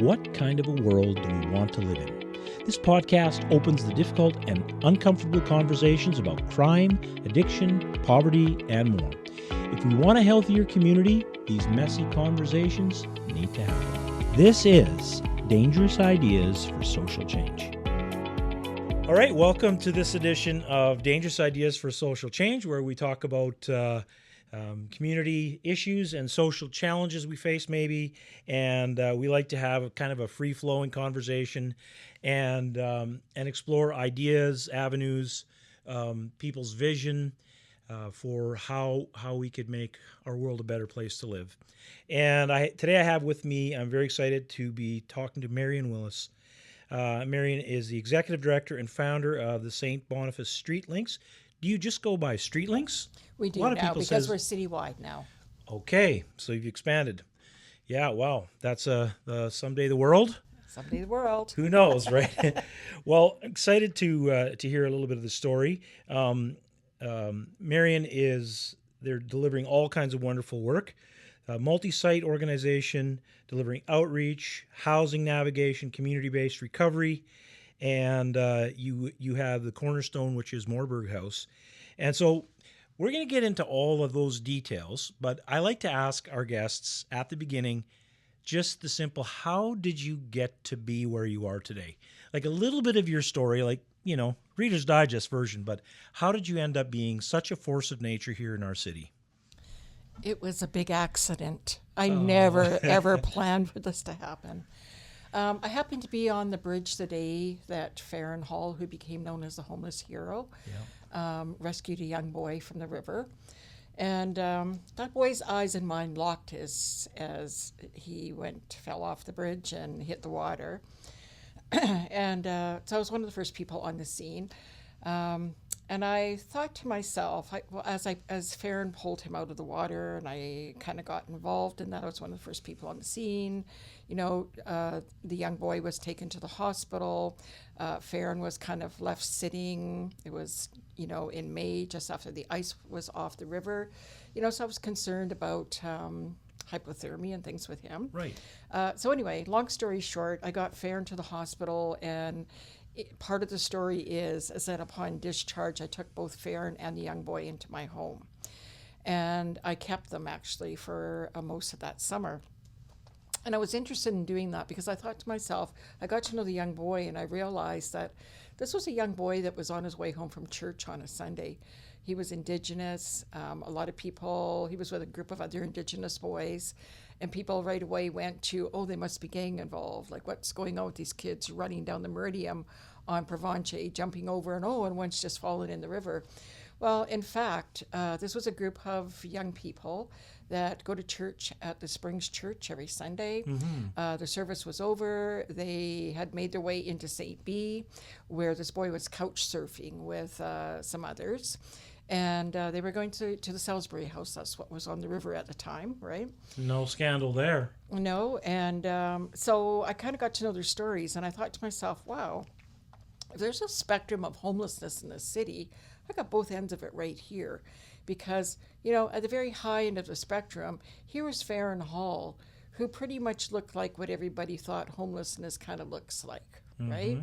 What kind of a world do we want to live in? This podcast opens the difficult and uncomfortable conversations about crime, addiction, poverty, and more. If we want a healthier community, these messy conversations need to happen. This is Dangerous Ideas for Social Change. All right, welcome to this edition of Dangerous Ideas for Social Change, where we talk about community issues and social challenges we face maybe, and we like to have kind of a free-flowing conversation and explore ideas, avenues, people's vision for how we could make our world a better place to live. And today I have with me, I'm very excited to be talking to Marion Willis. Marion is the executive director and founder of the St. Boniface Street Links. Do you just go by Street Links? We do now because we're citywide now. Okay, so you've expanded. Yeah, wow. That's someday the world. Someday the world. Who knows, right? Well, excited to hear a little bit of the story. Marion they're delivering all kinds of wonderful work. Multi-site organization, delivering outreach, housing navigation, community-based recovery, and you have the cornerstone, which is Moorburg House. And so we're going to get into all of those details, but I like to ask our guests at the beginning just the simple, how did you get to be where you are today? Like a little bit of your story, like, Reader's Digest version, but how did you end up being such a force of nature here in our city? It was a big accident. I never, ever planned for this to happen. I happened to be on the bridge the day that Farron Hall, who became known as the homeless hero, rescued a young boy from the river. And that boy's eyes and mine locked as he fell off the bridge and hit the water. And so I was one of the first people on the scene. And I thought to myself, as Farron pulled him out of the water, and I kind of got involved in that, I was one of the first people on the scene. The young boy was taken to the hospital. Farron was kind of left sitting. It was, in May, just after the ice was off the river. So I was concerned about hypothermia and things with him. Right. So anyway, long story short, I got Farron to the hospital, and part of the story is that upon discharge, I took both Farron and the young boy into my home. And I kept them actually for most of that summer. And I was interested in doing that because I thought to myself, I got to know the young boy and I realized that this was a young boy that was on his way home from church on a Sunday. He was Indigenous. A lot of people, he was with a group of other Indigenous boys. And people right away went to, they must be gang involved. Like, what's going on with these kids running down the Meridian on Provenche, jumping over, and one's just fallen in the river. Well, in fact, this was a group of young people that go to church at the Springs Church every Sunday. Mm-hmm. The service was over. They had made their way into St. B, where this boy was couch surfing with some others. And they were going to the Salisbury House. That's what was on the river at the time, right? No scandal there. No, and so I kind of got to know their stories, and I thought to myself, wow, if there's a spectrum of homelessness in the city, I got both ends of it right here. Because, at the very high end of the spectrum, here was Farron Hall, who pretty much looked like what everybody thought homelessness kind of looks like, mm-hmm. right?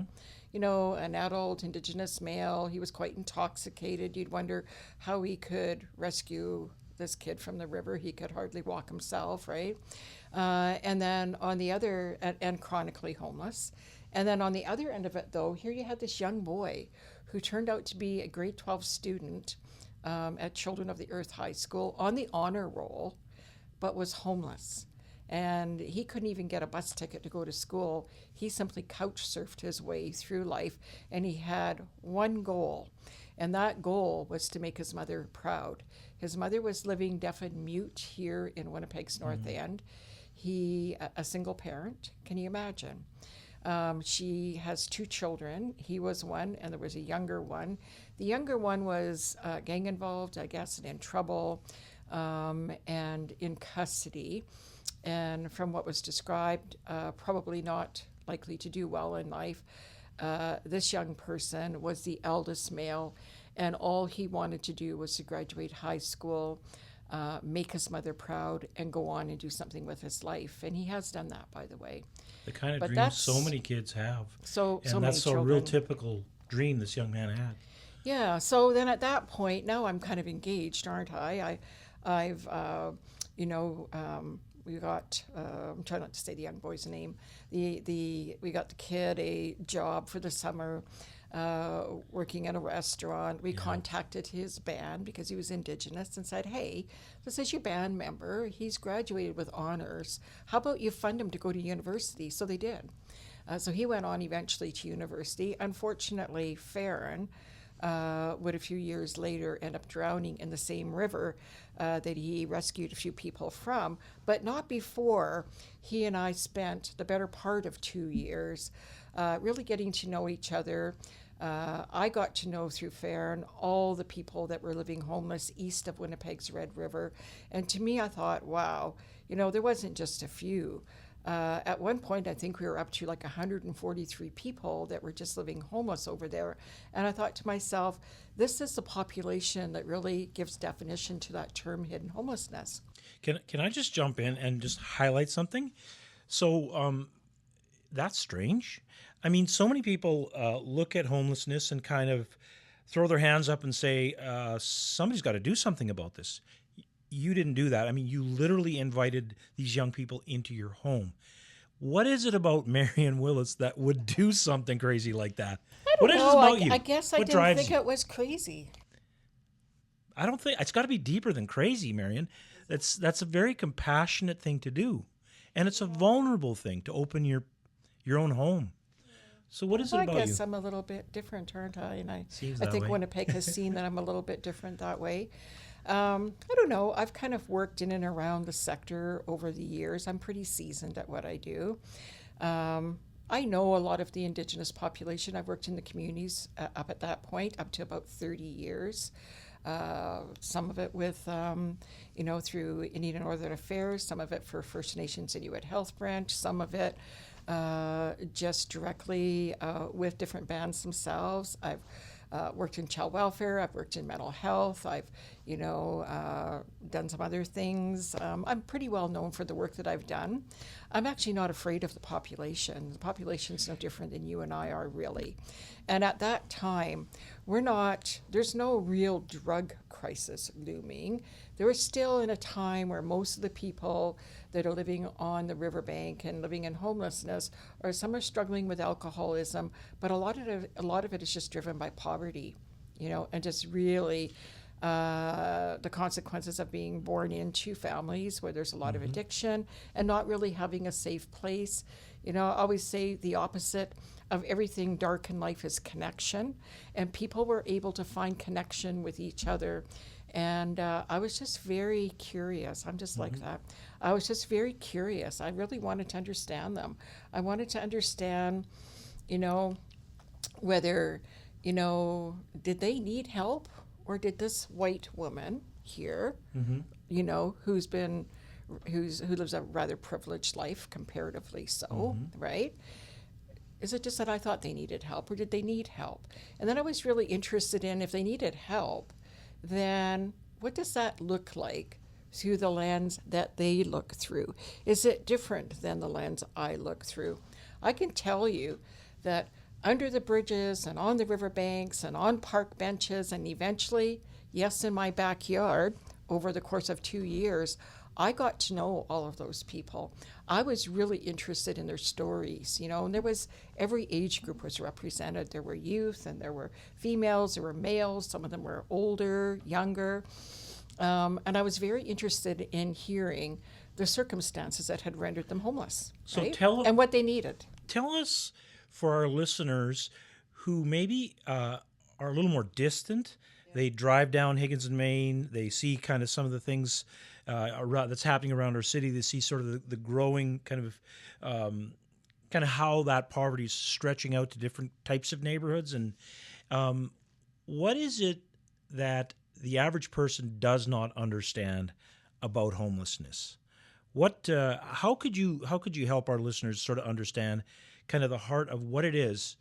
An adult Indigenous male. He was quite intoxicated. You'd wonder how he could rescue this kid from the river. He could hardly walk himself, right? And then on the other, and chronically homeless. And then on the other end of it, though, here you had this young boy who turned out to be a grade 12 student at Children of the Earth High School on the honor roll, but was homeless. And he couldn't even get a bus ticket to go to school. He simply couch surfed his way through life, and he had one goal, and that goal was to make his mother proud. His mother was living deaf and mute here in Winnipeg's North mm-hmm. End. He, a single parent, can you imagine? She has two children. He was one, and there was a younger one. The younger one was gang involved, I guess, and in trouble, and in custody. And from what was described, probably not likely to do well in life. This young person was the eldest male, and all he wanted to do was to graduate high school, make his mother proud, and go on and do something with his life. And he has done that, by the way. The kind of But dreams so many kids have. So And many that's a children. real typical dream this young man had. Yeah. So then at that point, now I'm kind of engaged, aren't I? I've, we got. I'm trying not to say the young boy's name. We got the kid a job for the summer, working in a restaurant. We contacted his band because he was Indigenous and said, "Hey, this is your band member. He's graduated with honors. How about you fund him to go to university?" So they did. So he went on eventually to university. Unfortunately, Farron would a few years later end up drowning in the same river that he rescued a few people from, but not before he and I spent the better part of 2 years really getting to know each other. I got to know through Farron all the people that were living homeless east of Winnipeg's Red River. And to me, I thought, wow, there wasn't just a few. At one point, I think we were up to like 143 people that were just living homeless over there. And I thought to myself, this is the population that really gives definition to that term hidden homelessness. Can I just jump in and just highlight something? So that's strange. I mean, so many people look at homelessness and kind of throw their hands up and say, somebody's got to do something about this. You didn't do that. I mean, you literally invited these young people into your home. What is it about Marion Willis that would do something crazy like that? I don't know. About you? I guess I What didn't drives think you? it was crazy. I don't think it's got to be deeper than crazy, Marion. That's a very compassionate thing to do, and it's a vulnerable thing to open your own home. So what is it about I guess you? I'm a little bit different, aren't I? And I Seems I that think way. Winnipeg has seen that I'm a little bit different that way. I don't know. I've kind of worked in and around the sector over the years. I'm pretty seasoned at what I do. I know a lot of the Indigenous population. I've worked in the communities up at that point, up to about 30 years. Some of it with, through Indian and Northern Affairs, some of it for First Nations Inuit Health Branch, some of it just directly with different bands themselves. I've worked in child welfare. I've worked in mental health. I've, done some other things. I'm pretty well known for the work that I've done. I'm actually not afraid of the population. The population's no different than you and I are, really. And at that time, there's no real drug crisis looming. They were still in a time where most of the people that are living on the riverbank and living in homelessness, or some are struggling with alcoholism, but a lot of it is just driven by poverty, and just really the consequences of being born into families where there's a lot of addiction and not really having a safe place. I always say the opposite of everything dark in life is connection, and people were able to find connection with each other. And I was just very curious. I'm just like that. I was just very curious. I really wanted to understand them. I wanted to understand, whether, did they need help, or did this white woman here, who lives a rather privileged life, comparatively so, right? Is it just that I thought they needed help, or did they need help? And then I was really interested in, if they needed help, then what does that look like through the lens that they look through? Is it different than the lens I look through? I can tell you that under the bridges and on the riverbanks and on park benches and eventually, yes, in my backyard, over the course of 2 years, I got to know all of those people. I was really interested in their stories, and there was every age group was represented. There were youth and there were females, there were males, some of them were older, younger. And I was very interested in hearing the circumstances that had rendered them homeless, So right? tell And what they needed. Tell us, for our listeners who maybe are a little more distant, they drive down Higgins and Main, they see kind of some of the things that's happening around our city. They see sort of the growing kind of how that poverty is stretching out to different types of neighborhoods. And what is it that the average person does not understand about homelessness? How could you help our listeners sort of understand kind of the heart of what it is,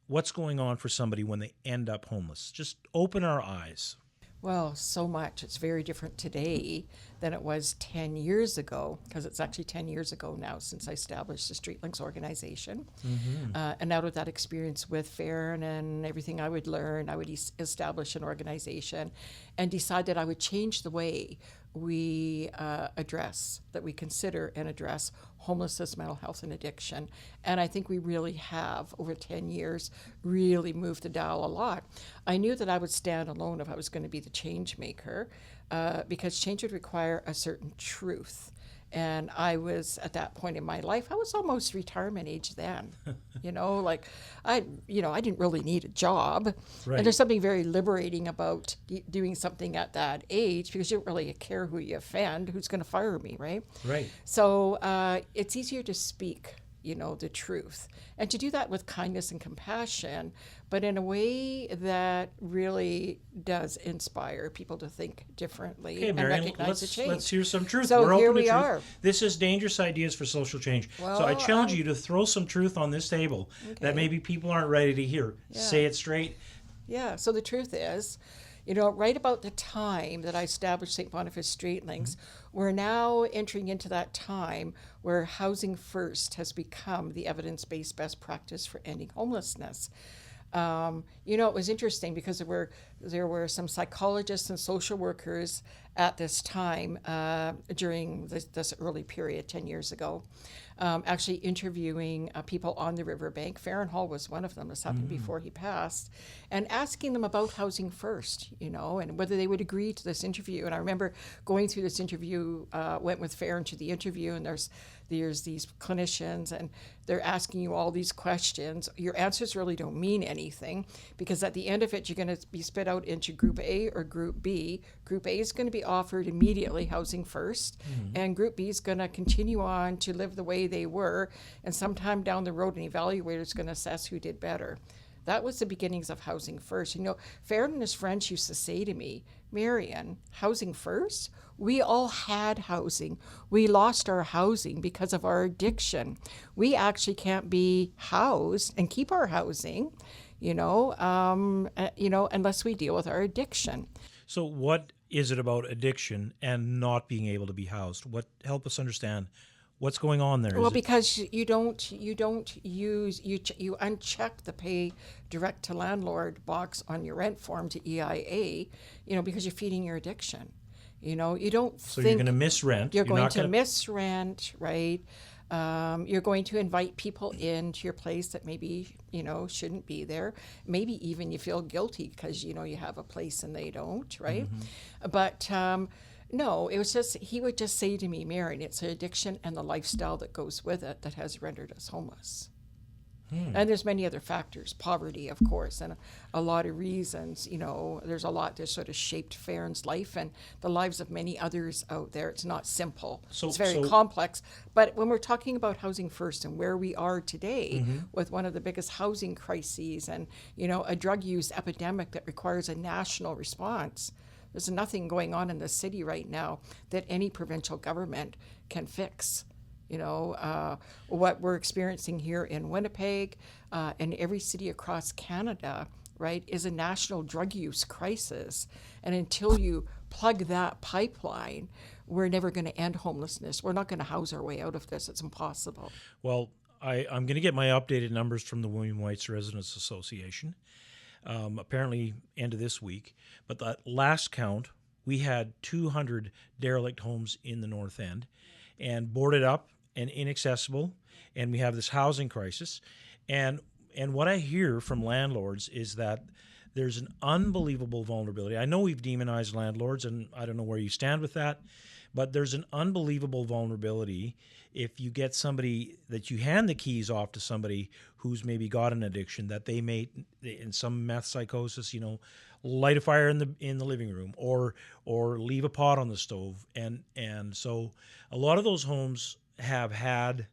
what's going on for somebody when they end up homeless? Just open our eyes. Well, so much. It's very different today than it was 10 years ago, because it's actually 10 years ago now since I established the Street Links organization. And out of that experience with Farron and everything I would learn, I would establish an organization and decide that I would change the way we we consider and address homelessness, mental health, and addiction. And I think we really have, over 10 years, really moved the dial a lot. I knew that I would stand alone if I was going to be the change maker, because change would require a certain truth. And I was, at that point in my life, I was almost retirement age then. I didn't really need a job. Right. And there's something very liberating about doing something at that age, because you don't really care who you offend, who's going to fire me, right? Right. So it's easier to speak, the truth, and to do that with kindness and compassion, but in a way that really does inspire people to think differently Okay, and Marion, recognize the change. let's hear some truth. So We're here open to we truth. are. This is Dangerous Ideas for Social Change. So I Well, challenge you to throw some truth on this table that maybe people aren't ready to hear. Yeah. Say it straight. Yeah, so the truth is, right about the time that I established St. Boniface Street Links, we're now entering into that time where housing first has become the evidence-based best practice for ending homelessness. It was interesting because there were some psychologists and social workers at this time during this early period 10 years ago, actually interviewing people on the riverbank. Farron Hall was one of them. This happened before he passed, and asking them about housing first, and whether they would agree to this interview. And I remember going through this interview, went with Farron to the interview, and there's these clinicians, and they're asking you all these questions. Your answers really don't mean anything, because at the end of it, you're going to be spit out into Group A or Group B. Group A is going to be offered immediately housing first, and Group B is going to continue on to live the way they were, and sometime down the road, an evaluator is going to assess who did better. That was the beginnings of housing first. Farron and his friends used to say to me, Marion, housing first? We all had housing. We lost our housing because of our addiction. We actually can't be housed and keep our housing, unless we deal with our addiction. So what is it about addiction and not being able to be housed? Help us understand what's going on there. Well, because you uncheck the pay direct to landlord box on your rent form to EIA, because you're feeding your addiction. You don't So think you're going to miss rent. You're going to miss rent, right? You're going to invite people into your place that maybe, shouldn't be there. Maybe even you feel guilty because, you have a place and they don't, right? But no, it was just, he would just say to me, Marion, it's an addiction and the lifestyle that goes with it that has rendered us homeless. And there's many other factors, poverty, of course, and a lot of reasons. There's a lot that sort of shaped Farron's life and the lives of many others out there. It's not simple. It's very complex. But when we're talking about housing first and where we are today with one of the biggest housing crises and, a drug use epidemic that requires a national response, there's nothing going on in the city right now that any provincial government can fix. What we're experiencing here in Winnipeg and every city across Canada, right, is a national drug use crisis. And until you plug that pipeline, we're never going to end homelessness. We're not going to house our way out of this. It's impossible. Well, I'm going to get my updated numbers from the William White's Residents Association, apparently end of this week. But that last count, we had 200 derelict homes in the North End and boarded up and inaccessible, and we have this housing crisis. And what I hear from landlords is that there's an unbelievable vulnerability. I know we've demonized landlords, and I don't know where you stand with that, but there's an unbelievable vulnerability if you get somebody that you hand the keys off to somebody who's maybe got an addiction, that they may, in some meth psychosis, light a fire in the living room or leave a pot on the stove. And so a lot of those homes have had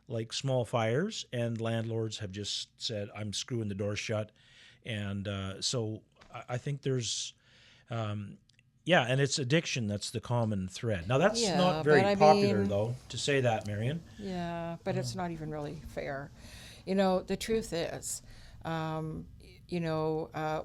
like small fires, and landlords have just said, I'm screwing the door shut. And so I think there's, and it's addiction that's the common thread. Now, that's not very popular, though, to say that, Marion. Yeah, but it's not even really fair. The truth is,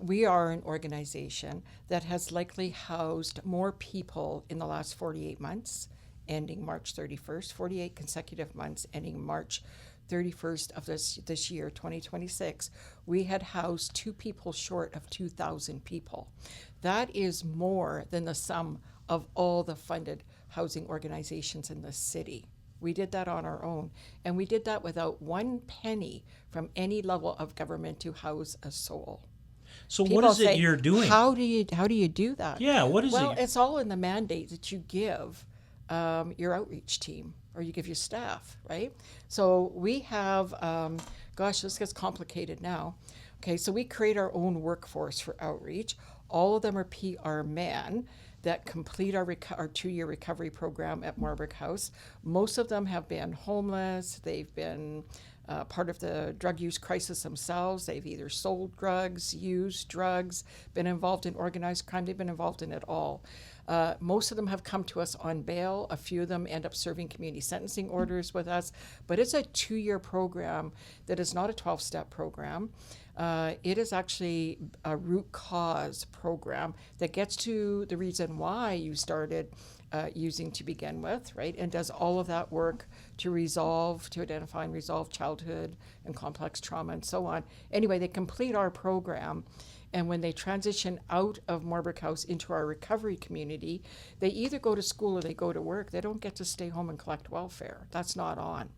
we are an organization that has likely housed more people in the last 48 months, ending March 31st, 48 consecutive months, ending March 31st of this year, 2026. We had housed 2 people short of 2,000 people. That is more than the sum of all the funded housing organizations in the city. We did that on our own, and we did that without 1 penny from any level of government to house a soul. So People what is say, it you're doing? How do you do that? Yeah, what is Well, it? it's all in the mandate that you give your outreach team or you give your staff, right? So we have, this gets complicated now. Okay, so we create our own workforce for outreach. All of them are PR men that complete our 2-year recovery program at Marburg House. Most of them have been homeless. They've been part of the drug use crisis themselves. They've either sold drugs, used drugs, been involved in organized crime. They've been involved in it all. Most of them have come to us on bail. A few of them end up serving community sentencing orders with us. But it's a 2-year program that is not a 12-step program. It is actually a root cause program that gets to the reason why you started using to begin with, right? And does all of that work to identify and resolve childhood and complex trauma and so on. Anyway, they complete our program. And when they transition out of Marburg House into our recovery community, they either go to school or they go to work. They don't get to stay home and collect welfare. That's not on.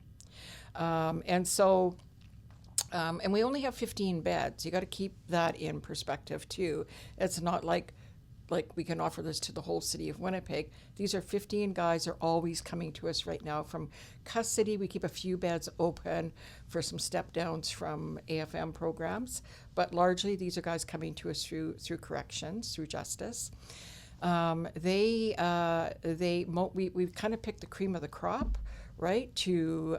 And we only have 15 beds. You got to keep that in perspective too. It's not like we can offer this to the whole city of Winnipeg. These are 15 guys are always coming to us right now from custody. We keep a few beds open for some step downs from AFM programs, but largely these are guys coming to us through corrections, through justice. We've kind of picked the cream of the crop, right, to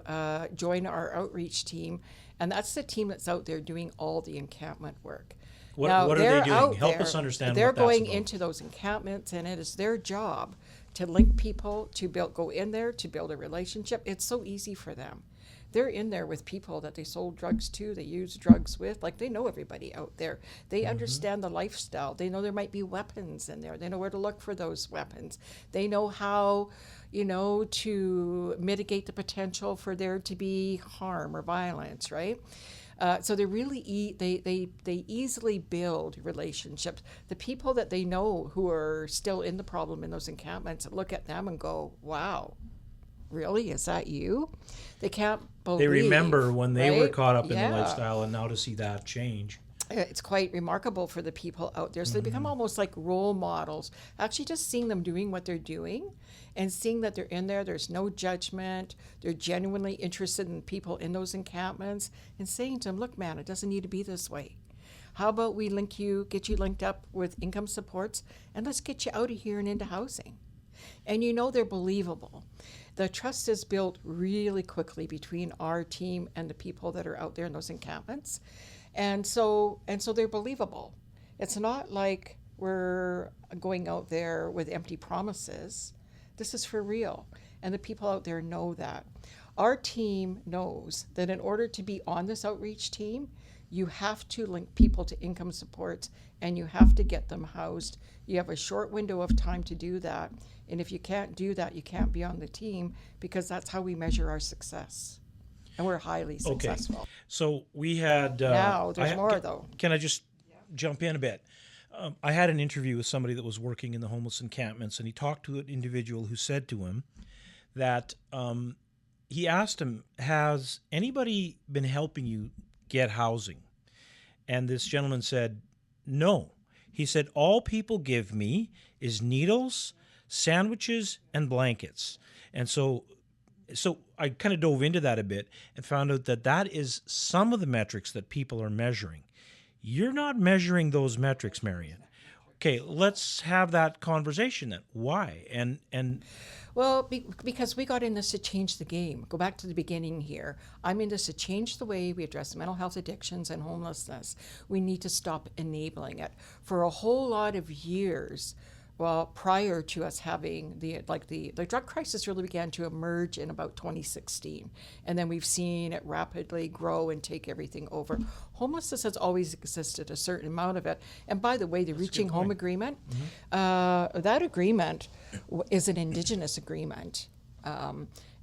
join our outreach team. And that's the team that's out there doing all the encampment work. What are they doing? Help us understand They're what that's going about. into those encampments, and it is their job to link people, to go in there, to build a relationship. It's so easy for them. They're in there with people that they sold drugs to, they use drugs with. Like, they know everybody out there. They understand the lifestyle. They know there might be weapons in there. They know where to look for those weapons. They know how, to mitigate the potential for there to be harm or violence, right? So they really they easily build relationships. The people that they know who are still in the problem in those encampments look at them and go, "Wow, really? Is that you?" They can't believe. They remember when they were right? caught up in Yeah. the lifestyle, and now to see that change. It's quite remarkable for the people out there. So they become almost like role models. Actually, just seeing them doing what they're doing and seeing that they're in there, there's no judgment. They're genuinely interested in people in those encampments and saying to them, "Look, man, it doesn't need to be this way. How about we get you linked up with income supports, and let's get you out of here and into housing." And they're believable. The trust is built really quickly between our team and the people that are out there in those encampments. And so they're believable. It's not like we're going out there with empty promises. This is for real. And the people out there know that. Our team knows that in order to be on this outreach team, you have to link people to income supports and you have to get them housed. You have a short window of time to do that. And if you can't do that, you can't be on the team, because that's how we measure our success. And we're highly successful. Okay. So we had... now, there's more, though. Can I just jump in a bit? I had an interview with somebody that was working in the homeless encampments, and he talked to an individual who said to him that he asked him, "Has anybody been helping you get housing?" And this gentleman said, "No." He said, "All people give me is needles, sandwiches, and blankets." And so I kind of dove into that a bit and found out that is some of the metrics that people are measuring. You're not measuring those metrics, Marion. Okay, let's have that conversation then. Why? And Well, because we got in this to change the game. Go back to the beginning here. I'm in this to change the way we address mental health addictions and homelessness. We need to stop enabling it. For a whole lot of years, well, prior to us having the drug crisis really began to emerge in about 2016, and then we've seen it rapidly grow and take everything over. Homelessness has always existed, a certain amount of it. And by the way, the Reaching Home Agreement, that agreement is an Indigenous agreement.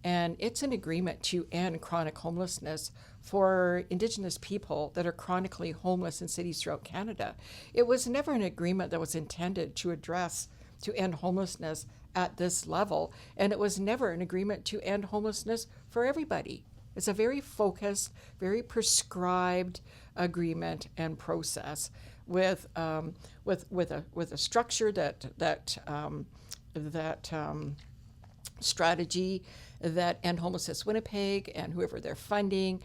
And it's an agreement to end chronic homelessness for Indigenous people that are chronically homeless in cities throughout Canada. It was never an agreement that was intended to end homelessness at this level, and it was never an agreement to end homelessness for everybody. It's a very focused, very prescribed agreement and process with a structure that strategy that End Homelessness Winnipeg and whoever they're funding,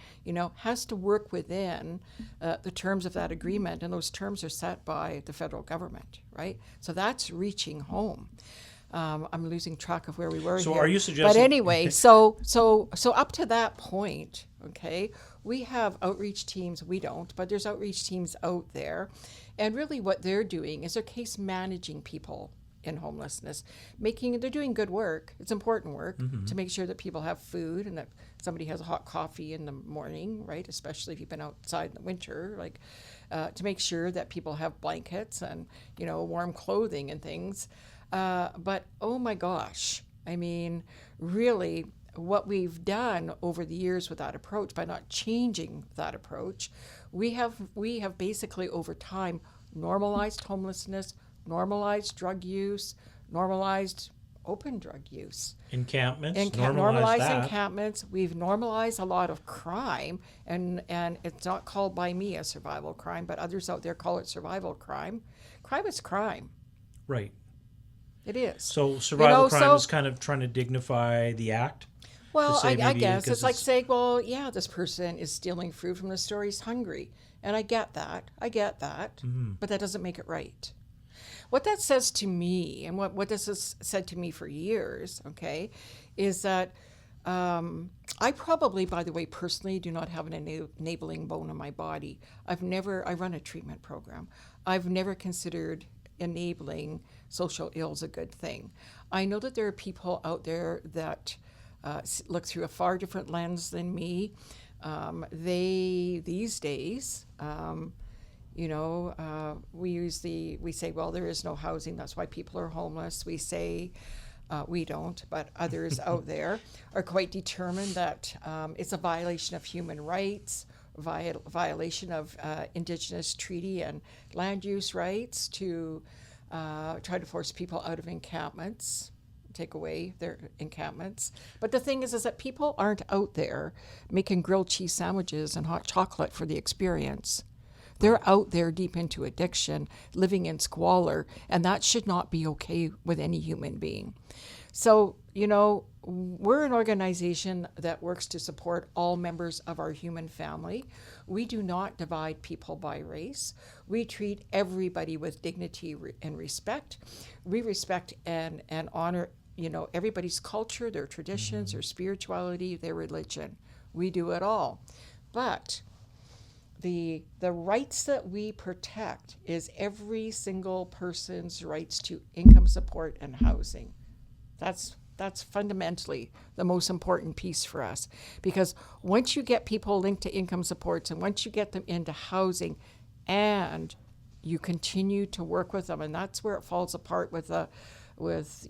has to work within the terms of that agreement, and those terms are set by the federal government, right? So that's reaching home. I'm losing track of where we were. So here. Are you suggesting? But anyway, so up to that point, okay, we have outreach teams. We don't, but there's outreach teams out there, and really what they're doing is they're case managing people in homelessness, they're doing good work. It's important work to make sure that people have food and that somebody has a hot coffee in the morning, right? Especially if you've been outside in the winter, to make sure that people have blankets and, warm clothing and things. But oh my gosh, I mean, really what we've done over the years with that approach, by not changing that approach, we have basically over time normalized homelessness, normalized drug use, normalized open drug use. Encampments, normalized that. Encampments. We've normalized a lot of crime, and it's not called by me a survival crime, but others out there call it survival crime. Crime is crime. Right. It is. So survival crime is kind of trying to dignify the act? Well, I guess it's like saying, well, yeah, this person is stealing food from the store, he's hungry. And I get that, but that doesn't make it right. What that says to me, and what this has said to me for years, okay, is that I probably, by the way, personally do not have an enabling bone in my body. I run a treatment program. I've never considered enabling social ills a good thing. I know that there are people out there that look through a far different lens than me. These days, we say, well, there is no housing, that's why people are homeless. We say, we don't, but others out there are quite determined that it's a violation of human rights, violation of Indigenous treaty and land use rights to try to force people out of encampments, take away their encampments. But the thing is that people aren't out there making grilled cheese sandwiches and hot chocolate for the experience. They're out there deep into addiction, living in squalor, and that should not be okay with any human being. So, we're an organization that works to support all members of our human family. We do not divide people by race. We treat everybody with dignity and respect. We respect and honor, everybody's culture, their traditions, their spirituality, their religion. We do it all. But the rights that we protect is every single person's rights to income support and housing. That's fundamentally the most important piece for us, because once you get people linked to income supports and once you get them into housing and you continue to work with them, and that's where it falls apart with West,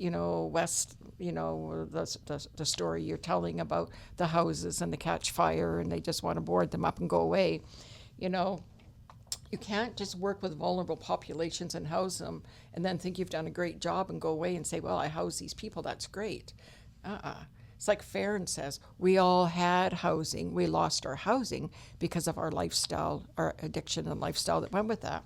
the story you're telling about the houses and the catch fire and they just want to board them up and go away. You can't just work with vulnerable populations and house them and then think you've done a great job and go away and say, well, I house these people, that's great. It's like Farron says, we all had housing. We lost our housing because of our lifestyle, our addiction and lifestyle that went with that.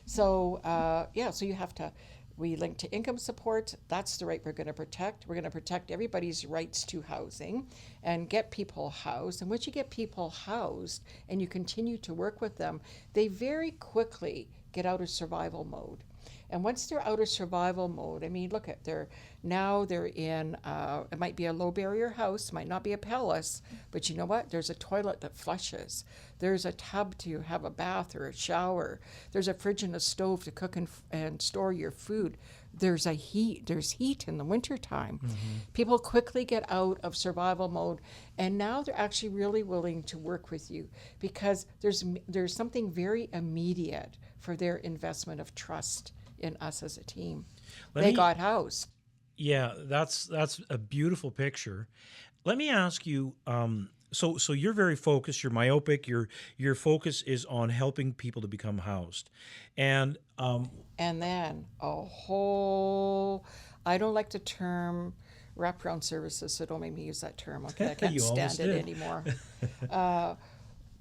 So, so you have to, we link to income support. That's the right we're going to protect. We're going to protect everybody's rights to housing and get people housed. And once you get people housed and you continue to work with them, they very quickly get out of survival mode. And once they're out of survival mode, I mean, look at they're in, it might be a low barrier house, might not be a palace, but you know what? There's a toilet that flushes. There's a tub to have a bath or a shower. There's a fridge and a stove to cook and store your food. there's heat in the wintertime. People quickly get out of survival mode, and now they're actually really willing to work with you because there's something very immediate for their investment of trust in us as a team. They got housed. Yeah, that's a beautiful picture. Let me ask you. So you're very focused. You're myopic. Your focus is on helping people to become housed, and then a whole. I don't like the term wraparound services, so don't make me use that term. Okay, I can't stand it anymore.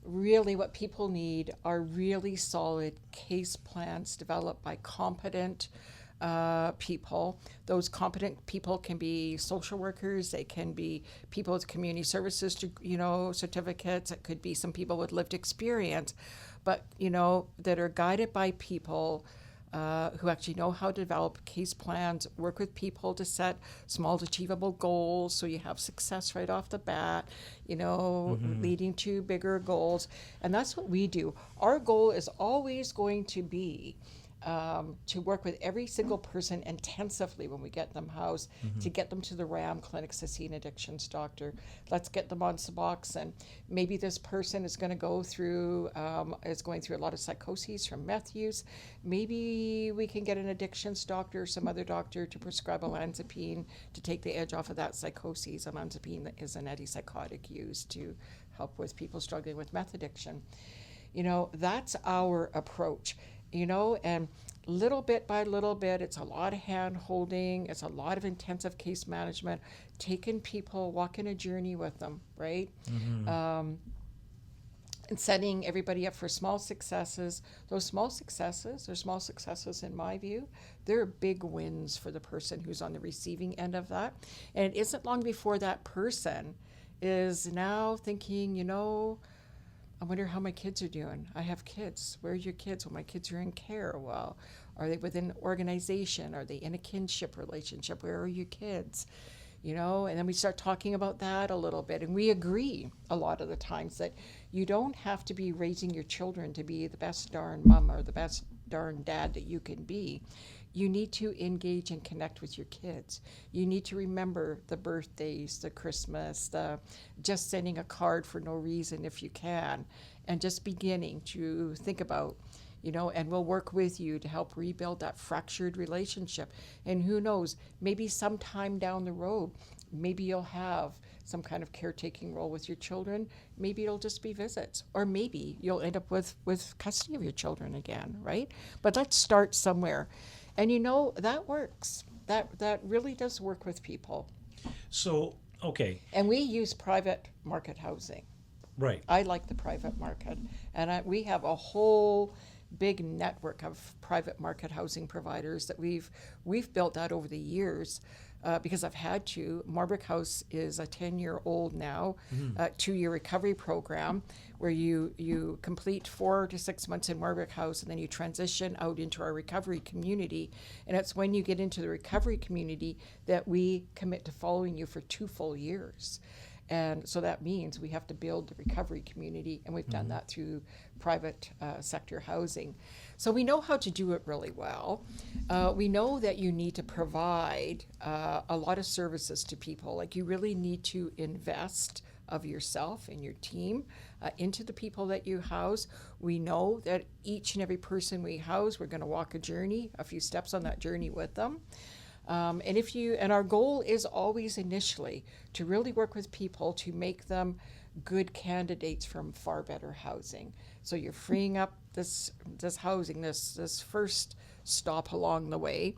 Really, what people need are really solid case plans developed by competent people. Those competent people can be social workers. They can be people with community services, certificates. It could be some people with lived experience, but that are guided by people who actually know how to develop case plans, work with people to set small achievable goals so you have success right off the bat, leading to bigger goals. And that's what we do. Our goal is always going to be to work with every single person intensively when we get them housed, to get them to the RAM clinics to see an addictions doctor. Let's get them on Suboxone. Maybe this person is going through a lot of psychoses from meth use. Maybe we can get an addictions doctor or some other doctor to prescribe olanzapine to take the edge off of that psychosis. Olanzapine is an antipsychotic used to help with people struggling with meth addiction. That's our approach. And little bit by little bit, it's a lot of hand holding, it's a lot of intensive case management, taking people, walking a journey with them, right? And setting everybody up for small successes. Those small successes in my view, they're big wins for the person who's on the receiving end of that. And it isn't long before that person is now thinking, I wonder how my kids are doing. I have kids. Where are your kids? Well, my kids are in care. Well, are they within an organization? Are they in a kinship relationship? Where are your kids? And then we start talking about that a little bit. And we agree a lot of the times that you don't have to be raising your children to be the best darn mom or the best darn dad that you can be. You need to engage and connect with your kids. You need to remember the birthdays, the Christmas, just sending a card for no reason if you can, and just beginning to think about, and we'll work with you to help rebuild that fractured relationship. And who knows, maybe sometime down the road, maybe you'll have some kind of caretaking role with your children. Maybe it'll just be visits, or maybe you'll end up with custody of your children again, right? But let's start somewhere. And that works. That really does work with people. So, okay. And we use private market housing. Right. I like the private market. And we have a whole big network of private market housing providers that we've built out over the years. Because I've had to. Marbrick House is a 10-year-old now, 2-year recovery program where you complete 4 to 6 months in Marbrick House and then you transition out into our recovery community. And it's when you get into the recovery community that we commit to following you for 2 full years. And so that means we have to build the recovery community, and we've done that through private sector housing. So we know how to do it really well. We know that you need to provide a lot of services to people. Like, you really need to invest of yourself and your team into the people that you house. We know that each and every person we house, we're going to walk a journey, a few steps on that journey with them. And our goal is always initially to really work with people to make them good candidates from far better housing. So you're freeing up this housing, this first stop along the way.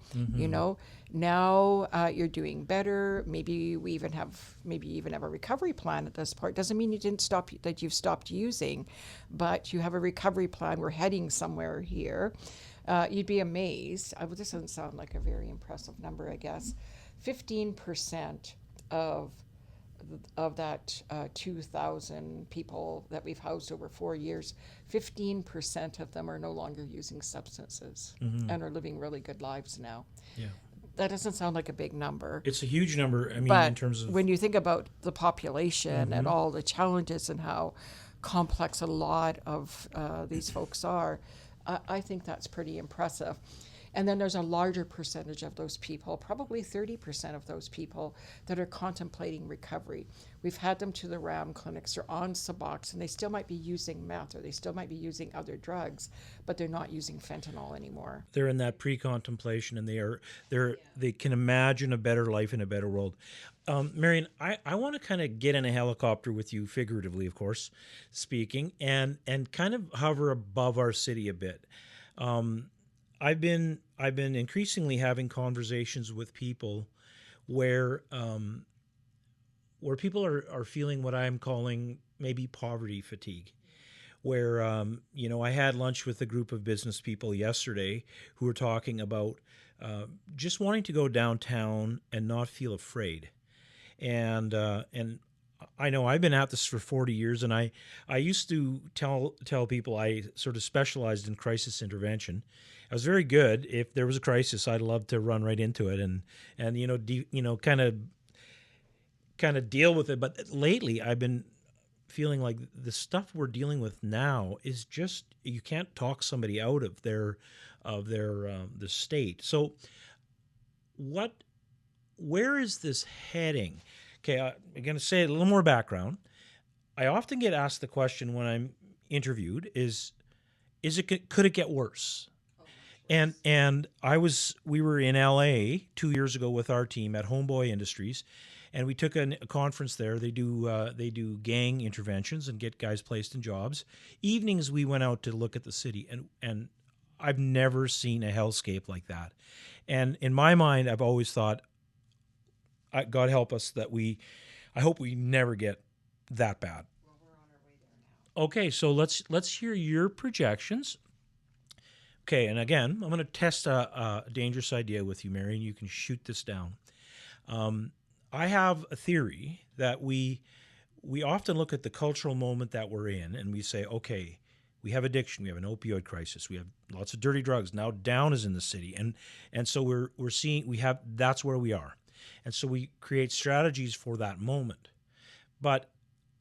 Now you're doing better. Maybe you even have a recovery plan at this point. Doesn't mean that you've stopped using, but you have a recovery plan. We're heading somewhere here. You'd be amazed. This doesn't sound like a very impressive number, I guess. 15% of that 2,000 people that we've housed over 4 years, 15% of them are no longer using substances and are living really good lives now. Yeah. That doesn't sound like a big number. It's a huge number. I mean, but in terms of when you think about the population and all the challenges and how complex a lot of these folks are, I think that's pretty impressive. And then there's a larger percentage of those people, probably 30% of those people, that are contemplating recovery. We've had them to the RAM clinics, they're on Subox, and they still might be using meth or they still might be using other drugs, but they're not using fentanyl anymore. They're in that pre-contemplation, and they can imagine a better life in a better world. Marion, I want to kind of get in a helicopter with you, figuratively, of course, speaking, and kind of hover above our city a bit. I've been increasingly having conversations with people where people are feeling what I'm calling maybe poverty fatigue. Where I had lunch with a group of business people yesterday who were talking about just wanting to go downtown and not feel afraid. And I know I've been at this for 40 years, and I used to tell people I sort of specialized in crisis intervention. I was very good. If there was a crisis, I'd love to run right into it and kind of deal with it. But lately, I've been feeling like the stuff we're dealing with now is just, you can't talk somebody out of their the state. So where is this heading? Okay, I'm going to say a little more background. I often get asked the question when I'm interviewed could it get worse? And we were in LA 2 years ago with our team at Homeboy Industries, and we took a conference there. They do gang interventions and get guys placed in jobs. Evenings we went out to look at the city, and I've never seen a hellscape like that. And in my mind, I've always thought, God help us I hope we never get that bad. Well, we're on our way there now. Okay, so let's hear your projections. Okay, and again, I'm going to test a dangerous idea with you, Marion. You can shoot this down. I have a theory that we often look at the cultural moment that we're in, and we say, okay, we have addiction, we have an opioid crisis, we have lots of dirty drugs. Now down is in the city, and so we're seeing that's where we are, and so we create strategies for that moment. But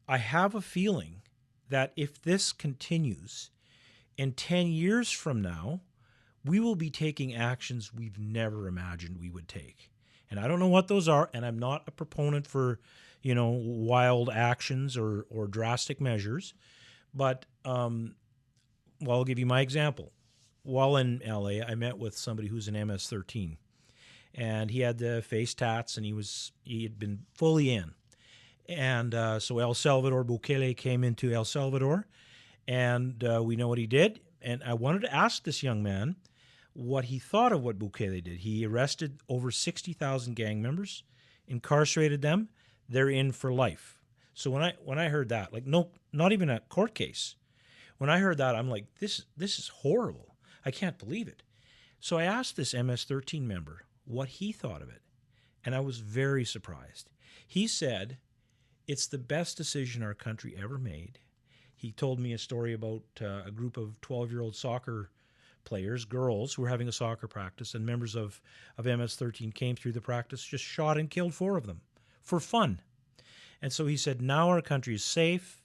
I have a feeling that if this continues, in 10 years from now, we will be taking actions we've never imagined we would take. And I don't know what those are, and I'm not a proponent for, wild actions or drastic measures. But, I'll give you my example. While in LA, I met with somebody who's an MS-13. And he had the face tats, and he had been fully in. And so El Salvador, Bukele came into El Salvador, and we know what he did. And I wanted to ask this young man what he thought of what Bukele did. He arrested over 60,000 gang members, incarcerated them. They're in for life. So when I heard that, no, not even a court case. When I heard that, I'm like, this is horrible. I can't believe it. So I asked this MS-13 member what he thought of it, and I was very surprised. He said, it's the best decision our country ever made. He told me a story about a group of 12-year-old soccer players, girls, who were having a soccer practice, and members of MS-13 came through the practice, just shot and killed 4 of them for fun. And so he said, now our country is safe.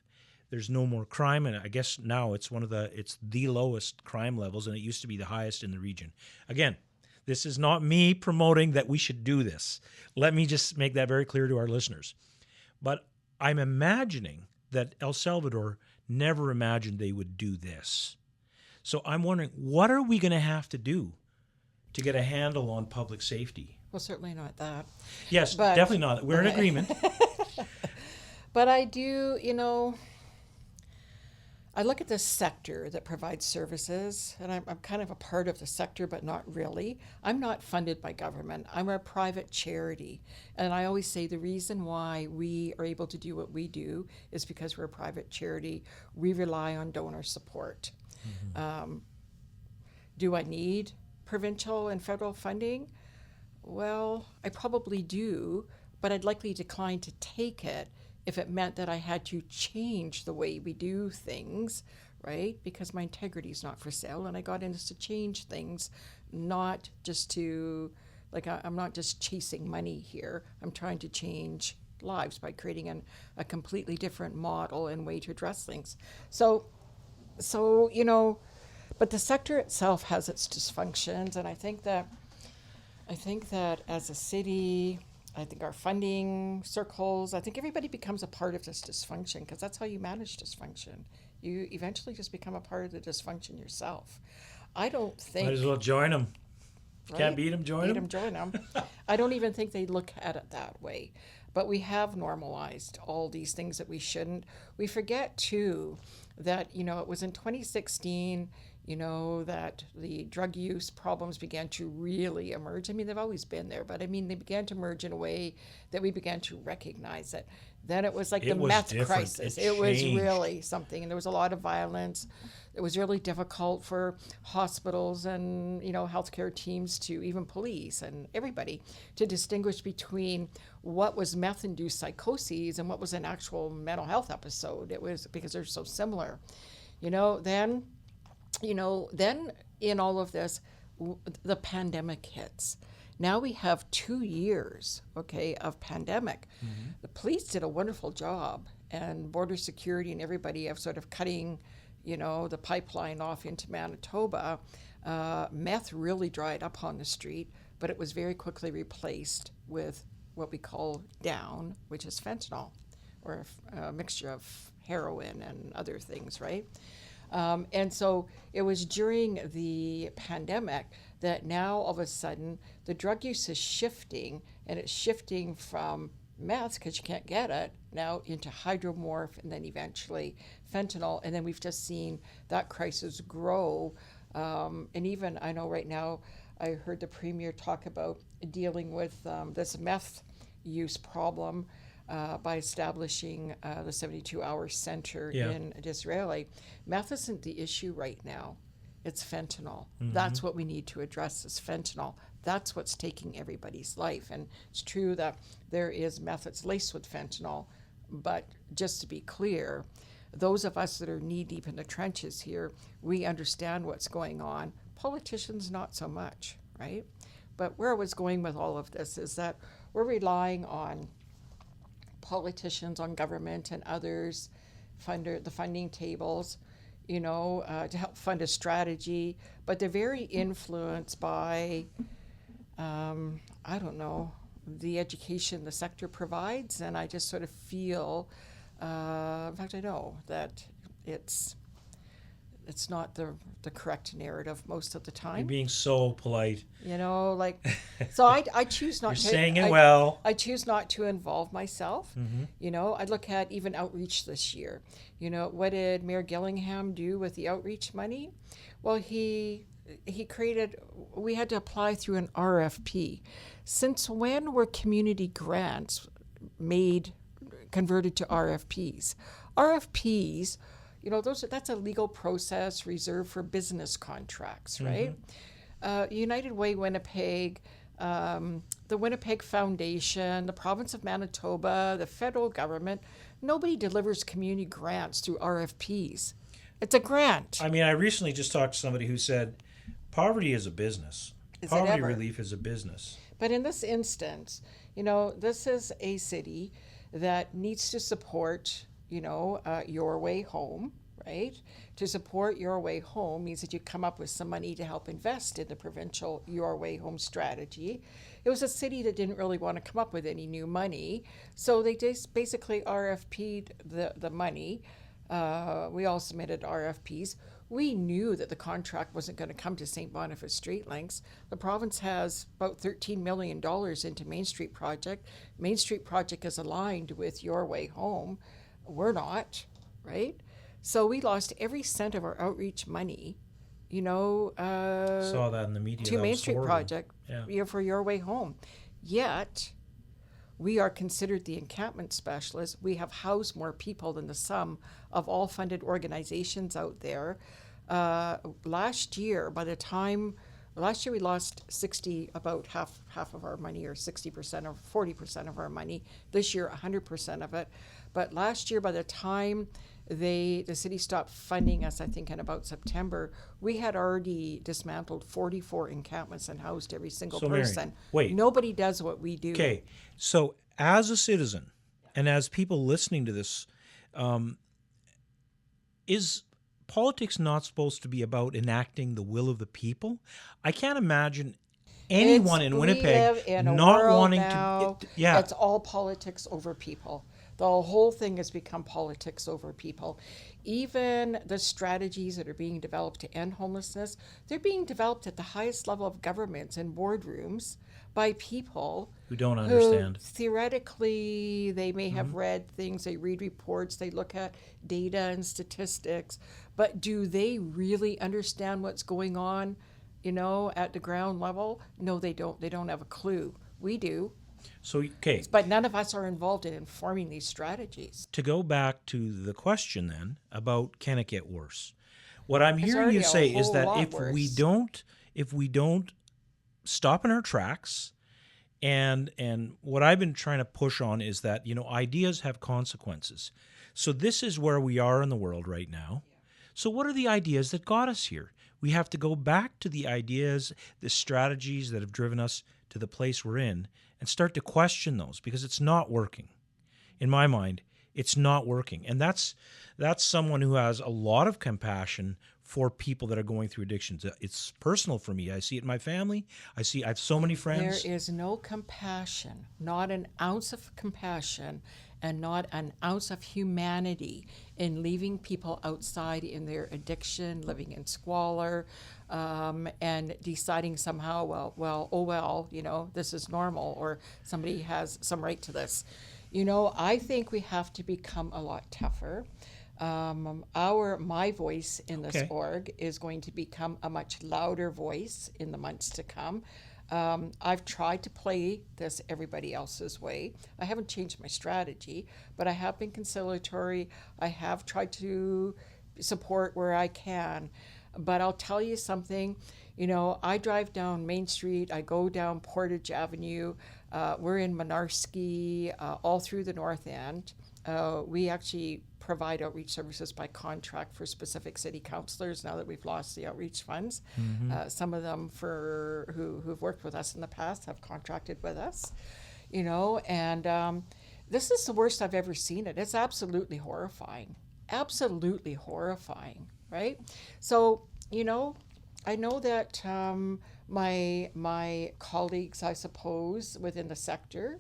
There's no more crime, and I guess now it's the lowest crime levels, and it used to be the highest in the region. Again, this is not me promoting that we should do this. Let me just make that very clear to our listeners. But I'm imagining that El Salvador never imagined they would do this. So I'm wondering, what are we going to have to do to get a handle on public safety? Well, certainly not that. Yes, but, definitely not. We're in agreement. But I do, I look at this sector that provides services, and I'm kind of a part of the sector, but not really. I'm not funded by government. I'm a private charity. And I always say the reason why we are able to do what we do is because we're a private charity. We rely on donor support. Mm-hmm. Do I need provincial and federal funding? Well, I probably do, but I'd likely decline to take it if it meant that I had to change the way we do things, right? Because my integrity is not for sale, and I got in this to change things, not just to, I'm not just chasing money here. I'm trying to change lives by creating a completely different model and way to address things. So But the sector itself has its dysfunctions, and I think that as a city, I think our funding circles, I think everybody becomes a part of this dysfunction, because that's how you manage dysfunction. You eventually just become a part of the dysfunction yourself. I don't think. Might as well join them. Right? Can't beat them, join Beat them. 'em, join them. I don't even think they look at it that way. But we have normalized all these things that we shouldn't. We forget, too, that, it was in 2016, that the drug use problems began to really emerge. I mean, they've always been there, but I mean, they began to emerge in a way that we began to recognize it. Then it was like the meth crisis. It was really something, and there was a lot of violence. It was really difficult for hospitals and, healthcare teams to, even police and everybody, to distinguish between what was meth-induced psychoses and what was an actual mental health episode. It was because they're so similar. Then in all of this, the pandemic hits. Now we have 2 years, of pandemic. Mm-hmm. The police did a wonderful job, and border security and everybody of sort of cutting, the pipeline off into Manitoba. Meth really dried up on the street, but it was very quickly replaced with what we call down, which is fentanyl, or a mixture of heroin and other things, right? And so it was during the pandemic that now all of a sudden the drug use is shifting, and it's shifting from meth, because you can't get it, now into hydromorph, and then eventually fentanyl. And then we've just seen that crisis grow. And even, I know right now, I heard the Premier talk about dealing with this meth use problem by establishing the 72-hour center in Disraeli. Meth isn't the issue right now. It's fentanyl. Mm-hmm. That's what we need to address, is fentanyl. That's what's taking everybody's life. And it's true that there is meth that's laced with fentanyl, but just to be clear, those of us that are knee-deep in the trenches here, we understand what's going on. Politicians, not so much, right? But where I was going with all of this is that we're relying on politicians, on government and others, the funding tables, to help fund a strategy, but they're very influenced by, the education the sector provides, and I just sort of feel, in fact, I know that it's not the correct narrative most of the time. You're being so polite. So I choose not You're to. saying it well. I choose not to involve myself. Mm-hmm. I look at even outreach this year. What did Mayor Gillingham do with the outreach money? Well, he we had to apply through an RFP. Since when were community grants converted to RFPs? RFPs, that's a legal process reserved for business contracts, right? Mm-hmm. United Way Winnipeg, the Winnipeg Foundation, the province of Manitoba, the federal government, nobody delivers community grants through RFPs. It's a grant. I mean, I recently just talked to somebody who said poverty is a business. Poverty relief is a business. But in this instance, this is a city that needs to support, Your Way Home, right? To support Your Way Home means that you come up with some money to help invest in the provincial Your Way Home strategy. It was a city that didn't really want to come up with any new money, so they just basically RFP'd the money. We all submitted RFPs. We knew that the contract wasn't going to come to St. Boniface Street Links. The province has about $13 million into Main Street Project. Main Street Project is aligned with Your Way Home. We're not, right? So we lost every cent of our outreach money, saw that in the media. To Main Street Project, for Your Way Home. Yet, we are considered the encampment specialists. We have housed more people than the sum of all funded organizations out there. Last year we lost about half of our money, or 60% or 40% of our money. This year, 100% of it. But last year, by the time the city stopped funding us, I think in about September, we had already dismantled 44 encampments and housed every single person. Marion, wait. Nobody does what we do. Okay, so as a citizen, and as people listening to this, is politics not supposed to be about enacting the will of the people? I can't imagine anyone in Winnipeg we live in a not world wanting now, to. Yeah, it's all politics over people. The whole thing has become politics over people. Even the strategies that are being developed to end homelessness, they're being developed at the highest level of governments and boardrooms by people who don't understand. Theoretically, they may have read things, they read reports, they look at data and statistics, but do they really understand what's going on, at the ground level? No, they don't. They don't have a clue. We do. So, okay. But none of us are involved in informing these strategies. To go back to the question then about can it get worse? What I'm hearing already you say is whole that lot if worse. we don't stop in our tracks, and what I've been trying to push on is that, ideas have consequences. So this is where we are in the world right now. So what are the ideas that got us here? We have to go back to the ideas, the strategies that have driven us to the place we're in, and start to question those, because it's not working. In my mind, it's not working. And that's someone who has a lot of compassion for people that are going through addictions. It's personal for me. I see it in my family. I have so many friends. There is no compassion, not an ounce of compassion, and not an ounce of humanity in leaving people outside in their addiction, living in squalor, and deciding somehow, this is normal, or somebody has some right to this. I think we have to become a lot tougher. My voice in this org is going to become a much louder voice in the months to come. I've tried to play this everybody else's way. I haven't changed my strategy, but I have been conciliatory. I have tried to support where I can. But I'll tell you something, I drive down Main Street, I go down Portage Avenue, we're in Monarski, all through the North End. We actually provide outreach services by contract for specific city councillors now that we've lost the outreach funds. Some of them who've worked with us in the past have contracted with us, and this is the worst I've ever seen it. It's absolutely horrifying, right? So, I know that my colleagues, I suppose, within the sector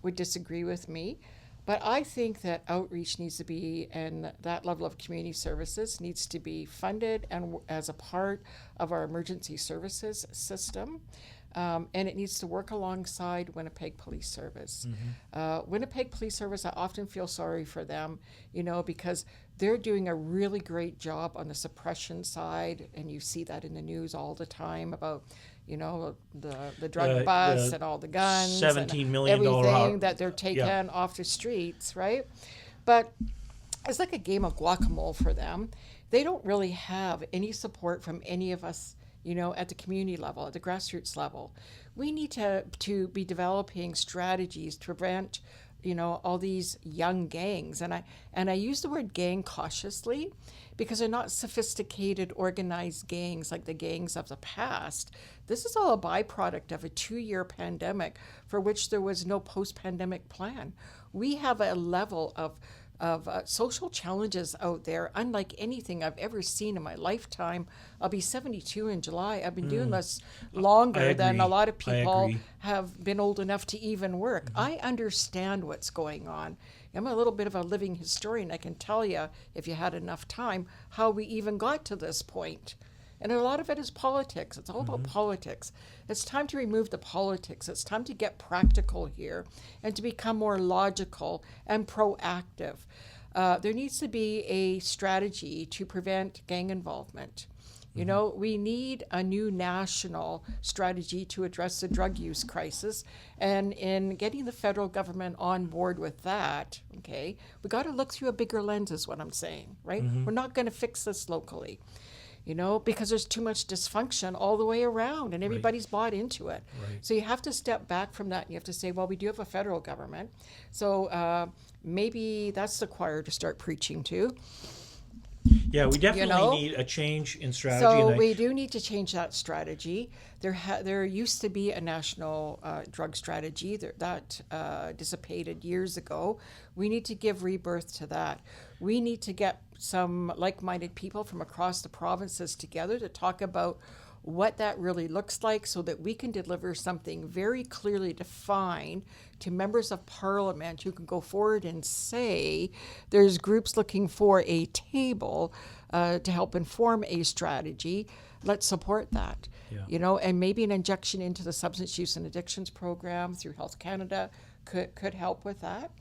would disagree with me. But I think that outreach needs to be, and that level of community services needs to be funded and as a part of our emergency services system. And it needs to work alongside Winnipeg Police Service. Winnipeg Police Service, I often feel sorry for them, because they're doing a really great job on the suppression side, and you see that in the news all the time about, the drug bust and all the guns, $17 million everything that they're taking off the streets, right? But it's like a game of guacamole for them. They don't really have any support from any of us, at the community level, at the grassroots level. We need to be developing strategies to prevent, all these young gangs. And I use the word gang cautiously, because they're not sophisticated, organized gangs like the gangs of the past. This is all a byproduct of a 2-year pandemic for which there was no post-pandemic plan. We have a level of social challenges out there unlike anything I've ever seen in my lifetime. I'll be 72 in July. I've been doing this longer than a lot of people have been old enough to even work. I understand what's going on. I'm a little bit of a living historian. I can tell you, if you had enough time, how we even got to this point. And a lot of it is politics. It's all about politics. It's time to remove the politics. It's time to get practical here and to become more logical and proactive. There needs to be a strategy to prevent gang involvement. We need a new national strategy to address the drug use crisis. And in getting the federal government on board with that, we got to look through a bigger lens is what I'm saying, right? We're not going to fix this locally. Because there's too much dysfunction all the way around and everybody's bought into it. So you have to step back from that and you have to say, well, we do have a federal government. So maybe that's the choir to start preaching to. Yeah, we definitely know? need a change in strategy. So And we do need to change that strategy. There used to be a national drug strategy that dissipated years ago. We need to give rebirth to that. We need to get some like-minded people from across the provinces together to talk about what that really looks like so that we can deliver something very clearly defined to members of parliament who can go forward and say there's groups looking for a table to help inform a strategy. Let's support that. Yeah. And maybe an injection into the substance use and addictions program through Health Canada could help with that.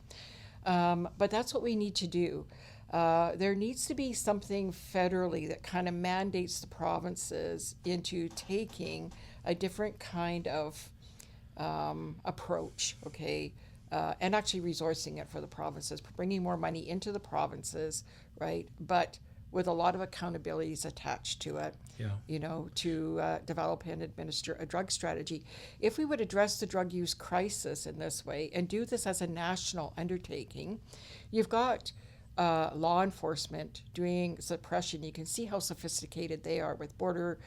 But that's what we need to do. There needs to be something federally that kind of mandates the provinces into taking a different kind of approach, okay, and actually resourcing it for the provinces, bringing more money into the provinces, right? But with a lot of accountabilities attached to it, to develop and administer a drug strategy. If we would address the drug use crisis in this way and do this as a national undertaking, you've got law enforcement doing suppression. You can see how sophisticated they are with border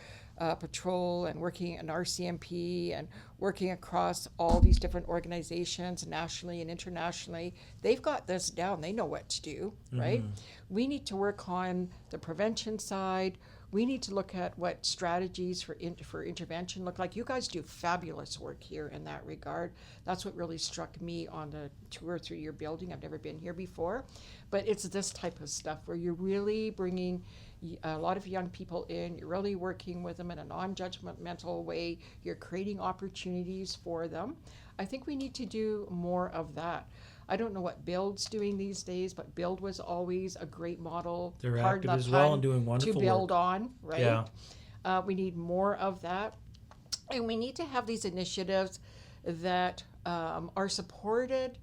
patrol and working in RCMP and working across all these different organizations nationally and internationally. They've got this down. They know what to do, right? We need to work on the prevention side. We need to look at what strategies for intervention look like. You guys do fabulous work here in that regard. That's what really struck me on the tour through your building. I've never been here before. But it's this type of stuff where you're really bringing a lot of young people in. You're really working with them in a non-judgmental way. You're creating opportunities for them. I think we need to do more of that. I don't know what Build's doing these days, but Build was always a great model. They're active as well and doing wonderful to build work. on, right? Yeah. We need more of that. And we need to have these initiatives that are supported,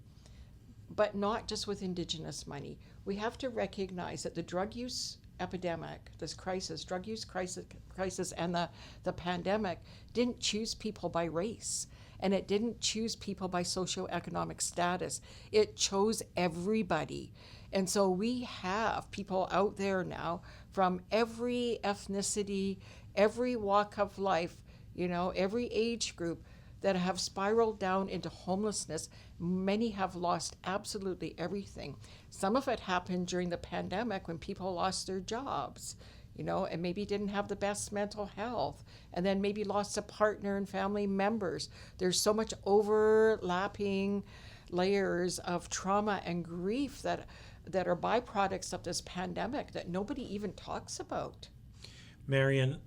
but not just with Indigenous money. We have to recognize that the drug use epidemic, this crisis, drug use crisis and the pandemic didn't choose people by race. And it didn't choose people by socioeconomic status. It chose everybody. And so we have people out there now from every ethnicity, every walk of life, every age group that have spiraled down into homelessness. Many have lost absolutely everything. Some of it happened during the pandemic when people lost their jobs, and maybe didn't have the best mental health, and then maybe lost a partner and family members. There's so much overlapping layers of trauma and grief that are byproducts of this pandemic that nobody even talks about. Marion,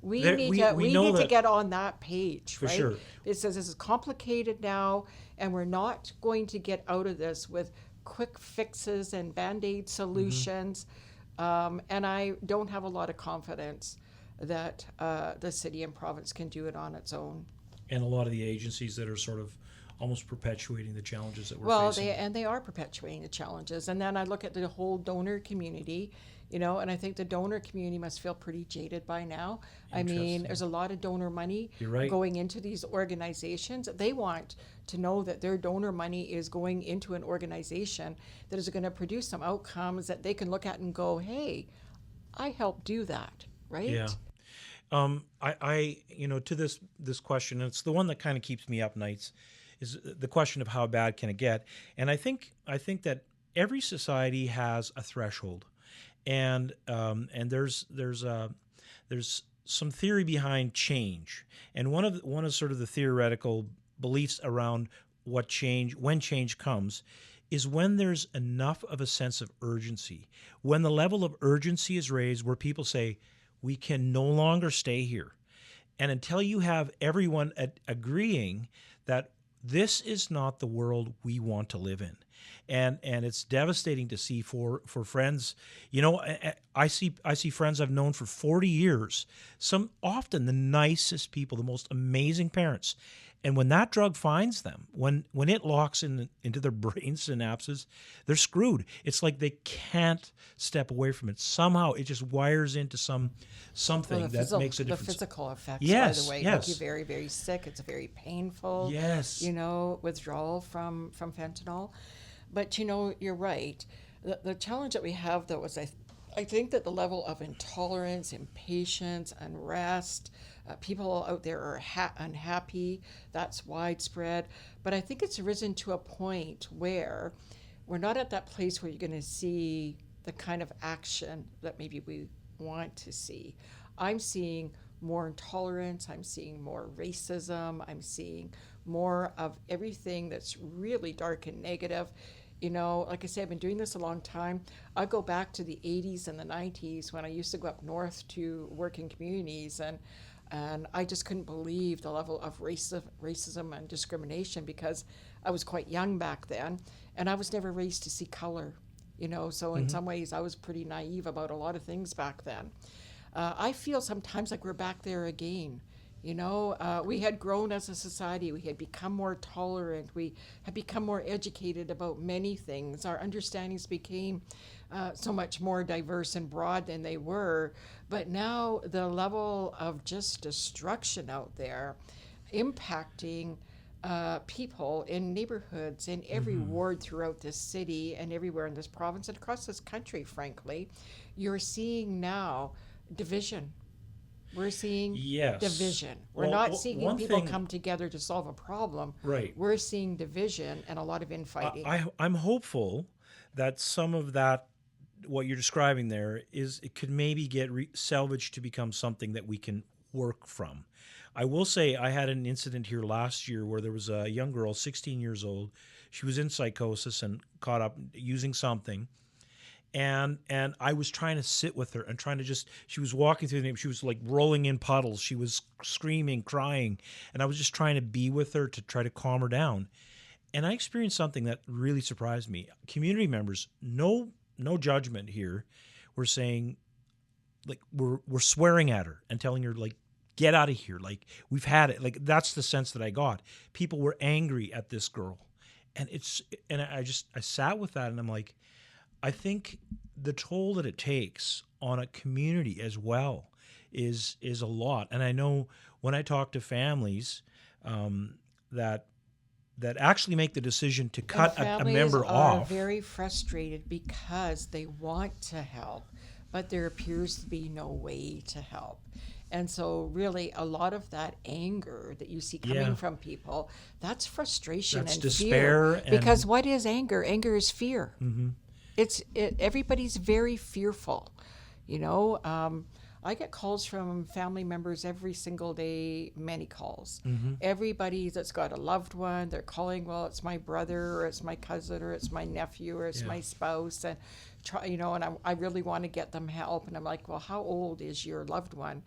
we need to get on that page, for right? Sure. It says this is complicated now, and we're not going to get out of this with quick fixes and Band-Aid solutions. And I don't have a lot of confidence that the city and province can do it on its own. And a lot of the agencies that are sort of almost perpetuating the challenges that we're facing. They are perpetuating the challenges. And then I look at the whole donor community, and I think the donor community must feel pretty jaded by now. I mean, there's a lot of donor money going into these organizations. They want to know that their donor money is going into an organization that is going to produce some outcomes that they can look at and go, hey, I helped do that, right? Yeah. I to this question, and it's the one that kind of keeps me up nights, is the question of how bad can it get? And I think that every society has a threshold, and there's some theory behind change, and one of sort of the theoretical beliefs around when change comes is when there's enough of a sense of urgency, when the level of urgency is raised where people say, we can no longer stay here. And until you have everyone agreeing that this is not the world we want to live in. And it's devastating to see for friends. I see friends I've known for 40 years, some often the nicest people, the most amazing parents. And when that drug finds them, when it locks into their brain synapses, they're screwed. It's like they can't step away from it. Somehow it just wires into something that makes a difference. The physical effects, yes, by the way, yes. make you very, very sick. It's a very painful, yes. Withdrawal from fentanyl. But, you're right. The challenge that we have, though, is I think that the level of intolerance, impatience, unrest, people out there are unhappy. That's widespread. But I think it's risen to a point where we're not at that place where you're going to see the kind of action that maybe we want to see. I'm seeing more intolerance. I'm seeing more racism. I'm seeing more of everything that's really dark and negative. You know, like I say, I've been doing this a long time. I go back to the 80s and the 90s when I used to go up north to work in communities, and I just couldn't believe the level of racism and discrimination because I was quite young back then, and I was never raised to see color. You know, so in some ways I was pretty naive about a lot of things back then. I feel sometimes like we're back there again. You know, we had grown as a society. We had become more tolerant. We had become more educated about many things. Our understandings became so much more diverse and broad than they were. But now the level of just destruction out there impacting people in neighborhoods, in every ward throughout this city and everywhere in this province and across this country, frankly, you're seeing now division. We're seeing division. We're not seeing people come together to solve a problem. Right. We're seeing division and a lot of infighting. I'm hopeful that some of that, what you're describing there, it could maybe get salvaged to become something that we can work from. I will say I had an incident here last year where there was a young girl, 16 years old. She was in psychosis and caught up using something. And I was trying to sit with her and trying to she was walking through the neighborhood. She was like rolling in puddles. She was screaming, crying. And I was just trying to be with her to try to calm her down. And I experienced something that really surprised me. Community members, no judgment here. We're saying, like, we're swearing at her and telling her, like, get out of here. Like, we've had it. Like, that's the sense that I got. People were angry at this girl. And I sat with that and I'm like, I think the toll that it takes on a community as well is a lot. And I know when I talk to families that actually make the decision to cut a member off. Families are very frustrated because they want to help, but there appears to be no way to help. And so really a lot of that anger that you see coming from people, that's frustration and despair. Fear. Because what is anger? Anger is fear. Mm-hmm. Everybody's very fearful, you know. I get calls from family members every single day, many calls. Mm-hmm. Everybody that's got a loved one, they're calling, well, it's my brother or it's my cousin or it's my nephew or it's my spouse, and I really want to get them help. And I'm like, well, how old is your loved one?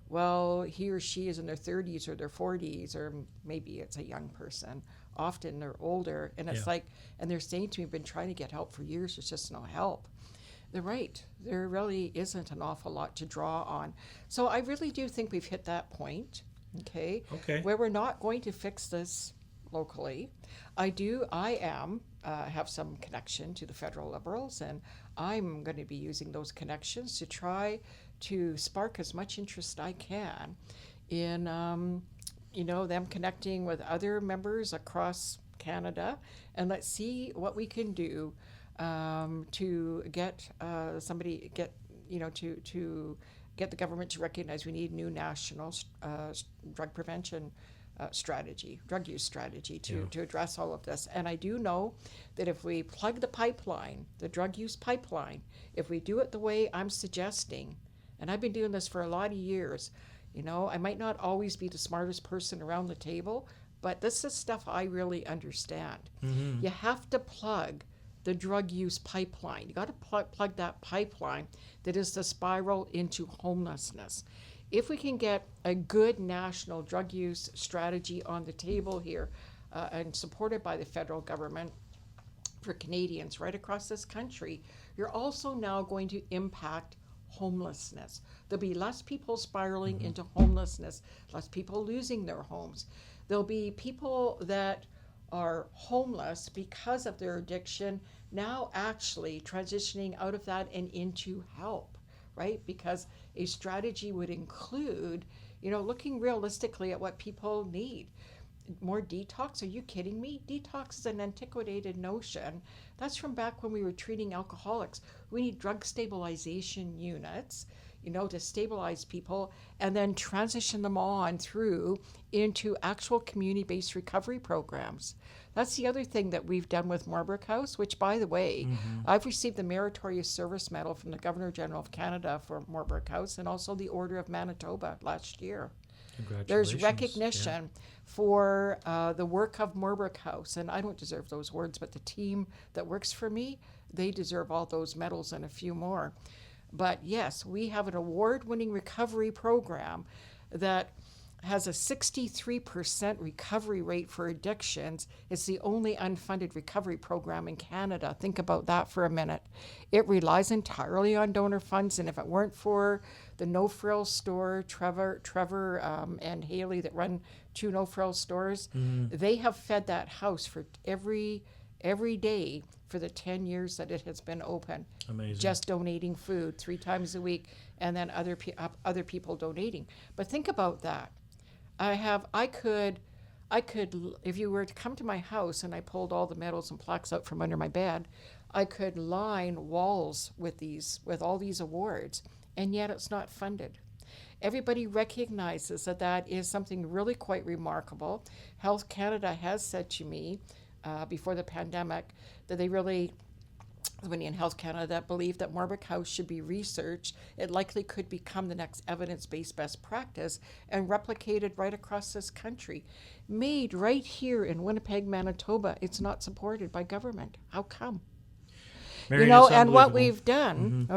Well, he or she is in their 30s or their 40s, or maybe it's a young person. Often they're older, and it's like, and they're saying to me, I've been trying to get help for years, there's just no help. They're right. There really isn't an awful lot to draw on. So I really do think we've hit that point, okay, where we're not going to fix this locally. I have some connection to the federal Liberals, and I'm going to be using those connections to try to spark as much interest I can in them connecting with other members across Canada, and let's see what we can do to get get the government to recognize we need new national drug prevention drug use strategy to address all of this. And I do know that if we plug the drug use pipeline, if we do it the way I'm suggesting, and I've been doing this for a lot of years, I might not always be the smartest person around the table, but this is stuff I really understand. Mm-hmm. You have to plug the drug use pipeline. You got to plug that pipeline that is the spiral into homelessness. If we can get a good national drug use strategy on the table here and supported by the federal government for Canadians right across this country, you're also now going to impact homelessness. There'll be less people spiraling into homelessness, less people losing their homes. There'll be people that are homeless because of their addiction now actually transitioning out of that and into help, right? Because a strategy would include, looking realistically at what people need. more detox? Are you kidding me? Detox is an antiquated notion. That's from back when we were treating alcoholics. We need drug stabilization units, to stabilize people and then transition them on through into actual community-based recovery programs. That's the other thing that we've done with Morbrook House, which, by the way, I've received the Meritorious Service Medal from the Governor General of Canada for Morbrook House, and also the Order of Manitoba last year. There's recognition for the work of Morbrook House, and I don't deserve those words, but the team that works for me, they deserve all those medals and a few more. But yes, we have an award-winning recovery program that has a 63% recovery rate for addictions. It's the only unfunded recovery program in Canada. Think about that for a minute. It relies entirely on donor funds, and if it weren't for the No Frills store, Trevor and Haley that run 2 No Frills stores, they have fed that house for every day for the 10 years that it has been open. Amazing. Just donating food 3 times a week, and then other people donating. But think about that. I could, if you were to come to my house and I pulled all the medals and plaques out from under my bed, I could line walls with all these awards, and yet it's not funded. Everybody recognizes that is something really quite remarkable. Health Canada has said to me before the pandemic that they really, when in Health Canada, believe that Morbrook House should be researched. It likely could become the next evidence-based best practice and replicated right across this country. Made right here in Winnipeg, Manitoba, it's not supported by government. How come? Marion, And what we've done,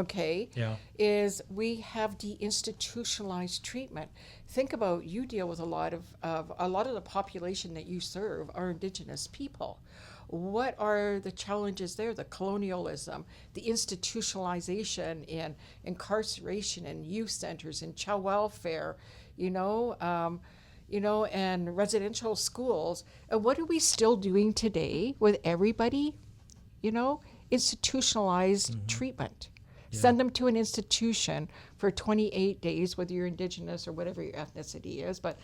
is we have deinstitutionalized treatment. Think about, you deal with a lot of the population that you serve are Indigenous people. What are the challenges there? The colonialism, the institutionalization in incarceration and youth centers and child welfare, and residential schools. And what are we still doing today with everybody? Institutionalized treatment. Yeah. Send them to an institution for 28 days, whether you're Indigenous or whatever your ethnicity is, but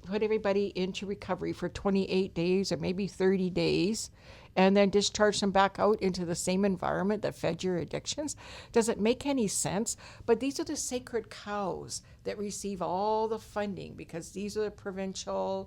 put everybody into recovery for 28 days or maybe 30 days, and then discharge them back out into the same environment that fed your addictions. Does it make any sense? But these are the sacred cows that receive all the funding, because these are the provincially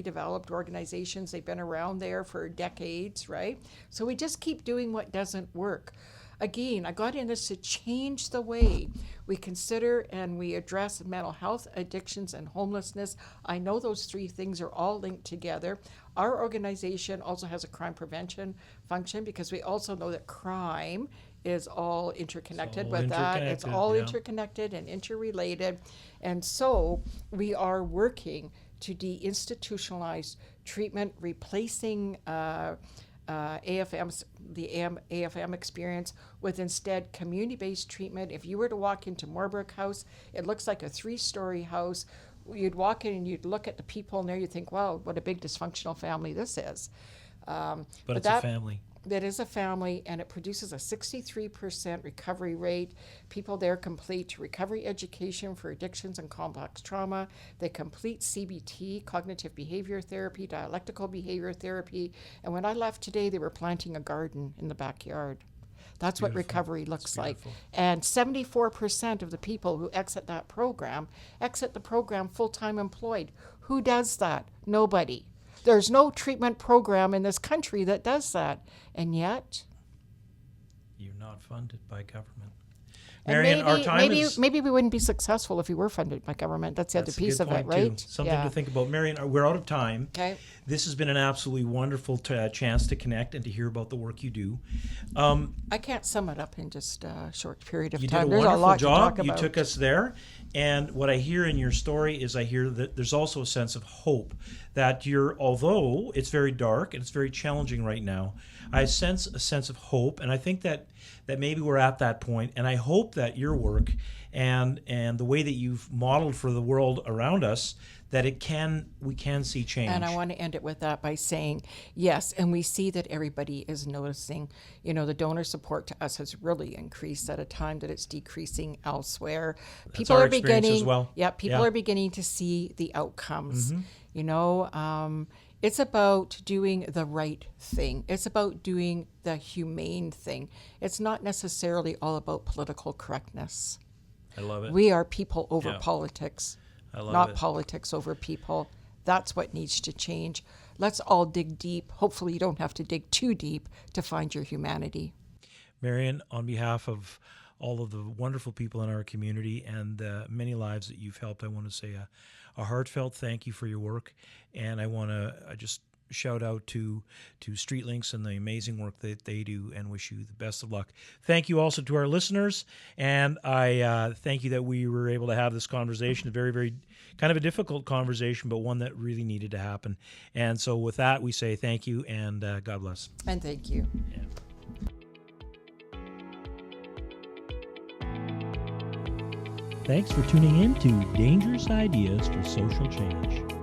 developed organizations. They've been around there for decades, right? So we just keep doing what doesn't work. Again, I got in this to change the way we consider and we address mental health, addictions, and homelessness. I know those 3 things are all linked together. Our organization also has a crime prevention function, because we also know that crime is all interconnected with that. It's all interconnected and interrelated. And so we are working to deinstitutionalize treatment, replacing AFM experience with instead community-based treatment. If you were to walk into Morbrook House, it looks like a 3-story house. You'd walk in and you'd look at the people in there, you'd think, wow, what a big dysfunctional family this is. But it's a family. That is a family, and it produces a 63% recovery rate. People there complete recovery education for addictions and complex trauma. They complete CBT, cognitive behavior therapy, dialectical behavior therapy. And when I left today, they were planting a garden in the backyard. That's what recovery looks like. And 74% of the people who exit the program full-time employed. Who does that? Nobody. There's no treatment program in this country that does that. And yet, you're not funded by government. Marion, our time is... Maybe we wouldn't be successful if we were funded by government. That's the other piece of it, right? Something to think about. Marion, we're out of time. Okay. This has been an absolutely wonderful chance to connect and to hear about the work you do. I can't sum it up in just a short period of time. You did a wonderful job. You took us there. And what I hear in your story is I hear that there's also a sense of hope that although it's very dark and it's very challenging right now, I sense a sense of hope, and I think that maybe we're at that point. And I hope that your work and the way that you've modeled for the world around us, that we can see change. And I want to end it with that by saying, yes, and we see that everybody is noticing. The donor support to us has really increased at a time that it's decreasing elsewhere. That's our experience as well. People are beginning to see the outcomes. It's about doing the right thing. It's about doing the humane thing. It's not necessarily all about political correctness. I love it. We are people over politics. I love not it. politics over people. That's what needs to change. Let's all dig deep. Hopefully you don't have to dig too deep to find your humanity. Marion, on behalf of all of the wonderful people in our community and many lives that you've helped, I want to say a heartfelt thank you for your work. And I want to just shout out to StreetLinks and the amazing work that they do, and wish you the best of luck. Thank you also to our listeners, and I thank you that we were able to have this conversation, a very, very kind of a difficult conversation, but one that really needed to happen. And so with that, we say thank you, and God bless. And thank you. Yeah. Thanks for tuning in to Dangerous Ideas for Social Change.